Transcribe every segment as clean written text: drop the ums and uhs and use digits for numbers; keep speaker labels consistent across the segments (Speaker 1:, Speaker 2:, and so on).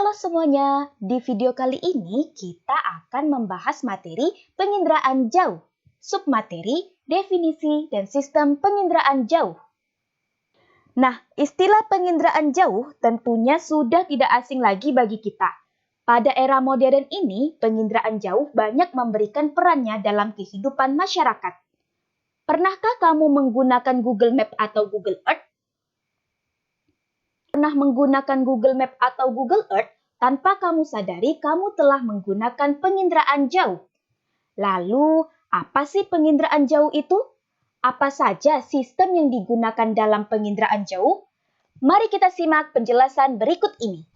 Speaker 1: Halo semuanya, di video kali ini kita akan membahas materi penginderaan jauh, submateri, definisi, dan sistem penginderaan jauh. Nah, istilah penginderaan jauh tentunya sudah tidak asing lagi bagi kita. Pada era modern ini, penginderaan jauh banyak memberikan perannya dalam kehidupan masyarakat. Pernahkah kamu menggunakan Google Map atau Google Earth? Pernah menggunakan Google Map atau Google Earth, tanpa kamu sadari kamu telah menggunakan penginderaan jauh. Lalu, apa sih penginderaan jauh itu? Apa saja sistem yang digunakan dalam penginderaan jauh? Mari kita simak penjelasan berikut ini.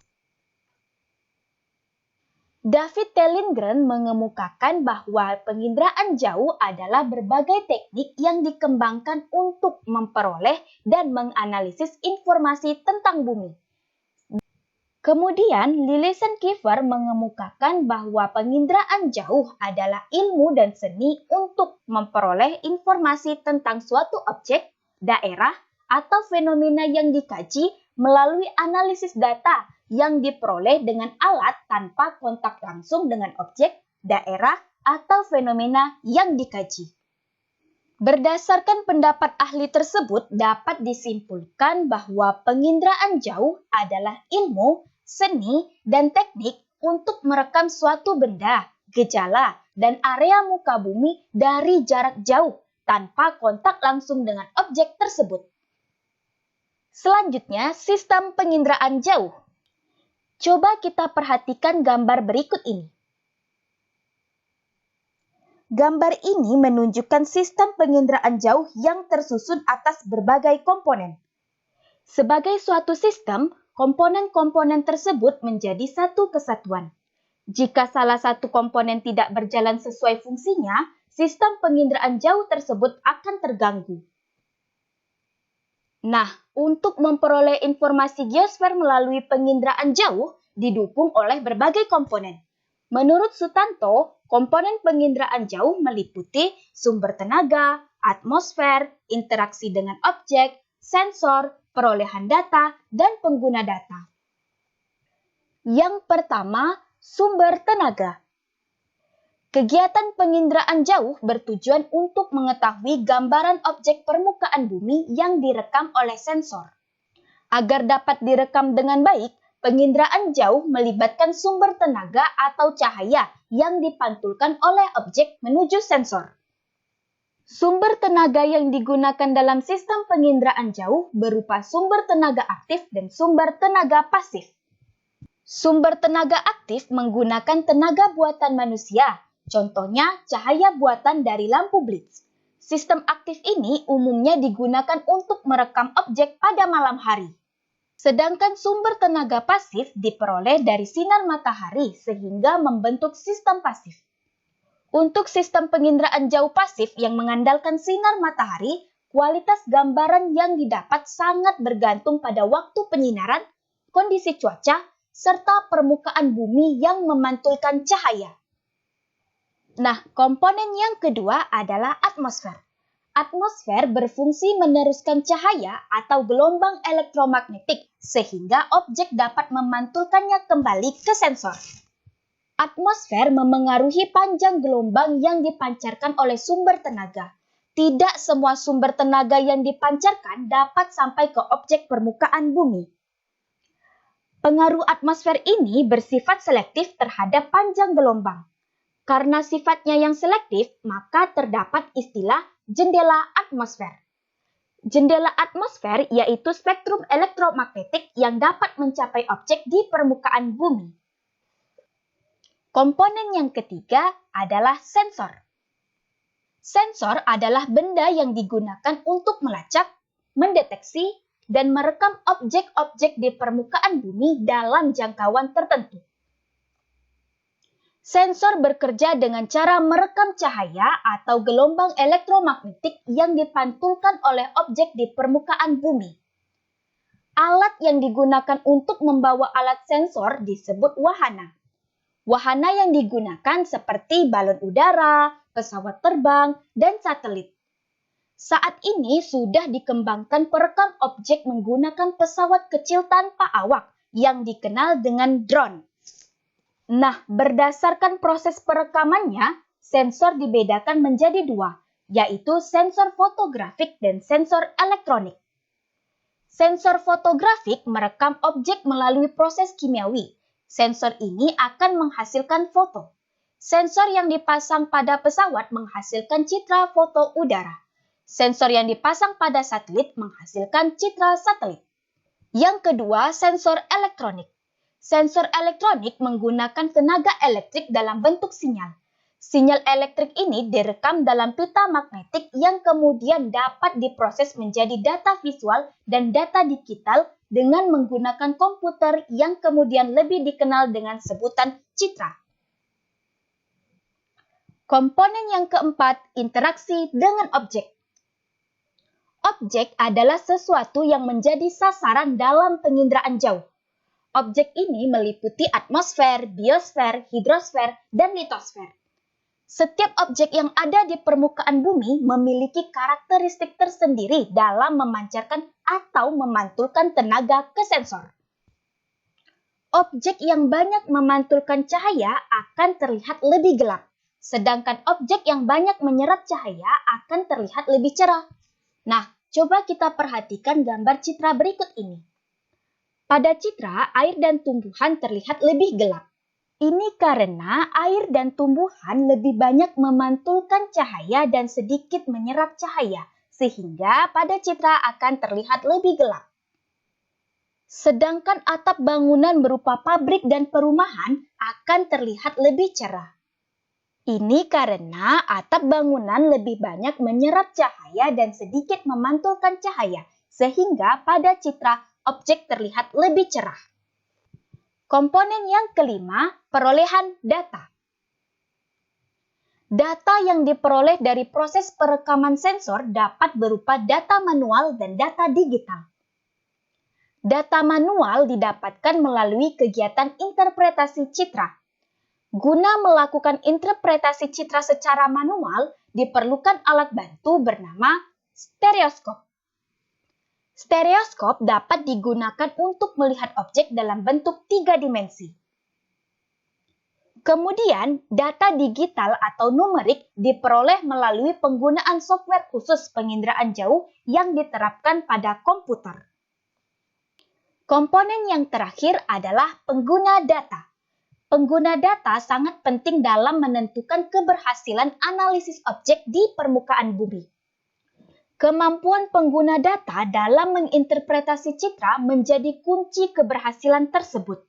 Speaker 1: David T. Lindgren mengemukakan bahwa penginderaan jauh adalah berbagai teknik yang dikembangkan untuk memperoleh dan menganalisis informasi tentang bumi. Kemudian, Lilienthal mengemukakan bahwa penginderaan jauh adalah ilmu dan seni untuk memperoleh informasi tentang suatu objek, daerah, atau fenomena yang dikaji melalui analisis data yang diperoleh dengan alat tanpa kontak langsung dengan objek, daerah, atau fenomena yang dikaji. Berdasarkan pendapat ahli tersebut, dapat disimpulkan bahwa penginderaan jauh adalah ilmu, seni, dan teknik untuk merekam suatu benda, gejala, dan area muka bumi dari jarak jauh tanpa kontak langsung dengan objek tersebut. Selanjutnya, sistem penginderaan jauh. Coba kita perhatikan gambar berikut ini. Gambar ini menunjukkan sistem penginderaan jauh yang tersusun atas berbagai komponen. Sebagai suatu sistem, komponen-komponen tersebut menjadi satu kesatuan. Jika salah satu komponen tidak berjalan sesuai fungsinya, sistem penginderaan jauh tersebut akan terganggu. Nah, untuk memperoleh informasi geosfer melalui penginderaan jauh didukung oleh berbagai komponen. Menurut Sutanto, komponen penginderaan jauh meliputi sumber tenaga, atmosfer, interaksi dengan objek, sensor, perolehan data, dan pengguna data. Yang pertama, sumber tenaga. Kegiatan penginderaan jauh bertujuan untuk mengetahui gambaran objek permukaan bumi yang direkam oleh sensor. Agar dapat direkam dengan baik, penginderaan jauh melibatkan sumber tenaga atau cahaya yang dipantulkan oleh objek menuju sensor. Sumber tenaga yang digunakan dalam sistem penginderaan jauh berupa sumber tenaga aktif dan sumber tenaga pasif. Sumber tenaga aktif menggunakan tenaga buatan manusia, contohnya cahaya buatan dari lampu blitz. Sistem aktif ini umumnya digunakan untuk merekam objek pada malam hari. Sedangkan sumber tenaga pasif diperoleh dari sinar matahari sehingga membentuk sistem pasif. Untuk sistem penginderaan jauh pasif yang mengandalkan sinar matahari, kualitas gambaran yang didapat sangat bergantung pada waktu penyinaran, kondisi cuaca, serta permukaan bumi yang memantulkan cahaya. Nah, komponen yang kedua adalah atmosfer. Atmosfer berfungsi meneruskan cahaya atau gelombang elektromagnetik sehingga objek dapat memantulkannya kembali ke sensor. Atmosfer memengaruhi panjang gelombang yang dipancarkan oleh sumber tenaga. Tidak semua sumber tenaga yang dipancarkan dapat sampai ke objek permukaan bumi. Pengaruh atmosfer ini bersifat selektif terhadap panjang gelombang. Karena sifatnya yang selektif, maka terdapat istilah jendela atmosfer. Jendela atmosfer yaitu spektrum elektromagnetik yang dapat mencapai objek di permukaan bumi. Komponen yang ketiga adalah sensor. Sensor adalah benda yang digunakan untuk melacak, mendeteksi, dan merekam objek-objek di permukaan bumi dalam jangkauan tertentu. Sensor bekerja dengan cara merekam cahaya atau gelombang elektromagnetik yang dipantulkan oleh objek di permukaan bumi. Alat yang digunakan untuk membawa alat sensor disebut wahana. Wahana yang digunakan seperti balon udara, pesawat terbang, dan satelit. Saat ini sudah dikembangkan perekam objek menggunakan pesawat kecil tanpa awak yang dikenal dengan drone. Nah, berdasarkan proses perekamannya, sensor dibedakan menjadi dua, yaitu sensor fotografik dan sensor elektronik. Sensor fotografik merekam objek melalui proses kimiawi. Sensor ini akan menghasilkan foto. Sensor yang dipasang pada pesawat menghasilkan citra foto udara. Sensor yang dipasang pada satelit menghasilkan citra satelit. Yang kedua, sensor elektronik. Sensor elektronik menggunakan tenaga elektrik dalam bentuk sinyal. Sinyal elektrik ini direkam dalam pita magnetik yang kemudian dapat diproses menjadi data visual dan data digital dengan menggunakan komputer yang kemudian lebih dikenal dengan sebutan citra. Komponen yang keempat, interaksi dengan objek. Objek adalah sesuatu yang menjadi sasaran dalam penginderaan jauh. Objek ini meliputi atmosfer, biosfer, hidrosfer, dan litosfer. Setiap objek yang ada di permukaan bumi memiliki karakteristik tersendiri dalam memancarkan atau memantulkan tenaga ke sensor. Objek yang banyak memantulkan cahaya akan terlihat lebih gelap, sedangkan objek yang banyak menyerap cahaya akan terlihat lebih cerah. Nah, coba kita perhatikan gambar citra berikut ini. Pada citra, air dan tumbuhan terlihat lebih gelap. Ini karena air dan tumbuhan lebih banyak memantulkan cahaya dan sedikit menyerap cahaya, sehingga pada citra akan terlihat lebih gelap. Sedangkan atap bangunan berupa pabrik dan perumahan akan terlihat lebih cerah. Ini karena atap bangunan lebih banyak menyerap cahaya dan sedikit memantulkan cahaya, sehingga pada citra objek terlihat lebih cerah. Komponen yang kelima, perolehan data. Data yang diperoleh dari proses perekaman sensor dapat berupa data manual dan data digital. Data manual didapatkan melalui kegiatan interpretasi citra. Guna melakukan interpretasi citra secara manual, diperlukan alat bantu bernama stereoskop. Stereoskop dapat digunakan untuk melihat objek dalam bentuk 3 dimensi. Kemudian, data digital atau numerik diperoleh melalui penggunaan software khusus penginderaan jauh yang diterapkan pada komputer. Komponen yang terakhir adalah pengguna data. Pengguna data sangat penting dalam menentukan keberhasilan analisis objek di permukaan bumi. Kemampuan pengguna data dalam menginterpretasi citra menjadi kunci keberhasilan tersebut.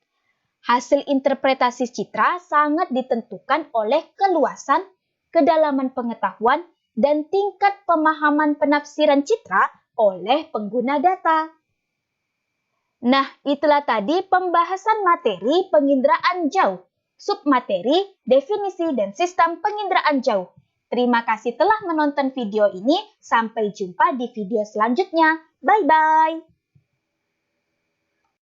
Speaker 1: Hasil interpretasi citra sangat ditentukan oleh keluasan, kedalaman pengetahuan, dan tingkat pemahaman penafsiran citra oleh pengguna data. Nah, itulah tadi pembahasan materi penginderaan jauh, submateri, definisi, dan sistem penginderaan jauh. Terima kasih telah menonton video ini. Sampai jumpa di video selanjutnya. Bye-bye.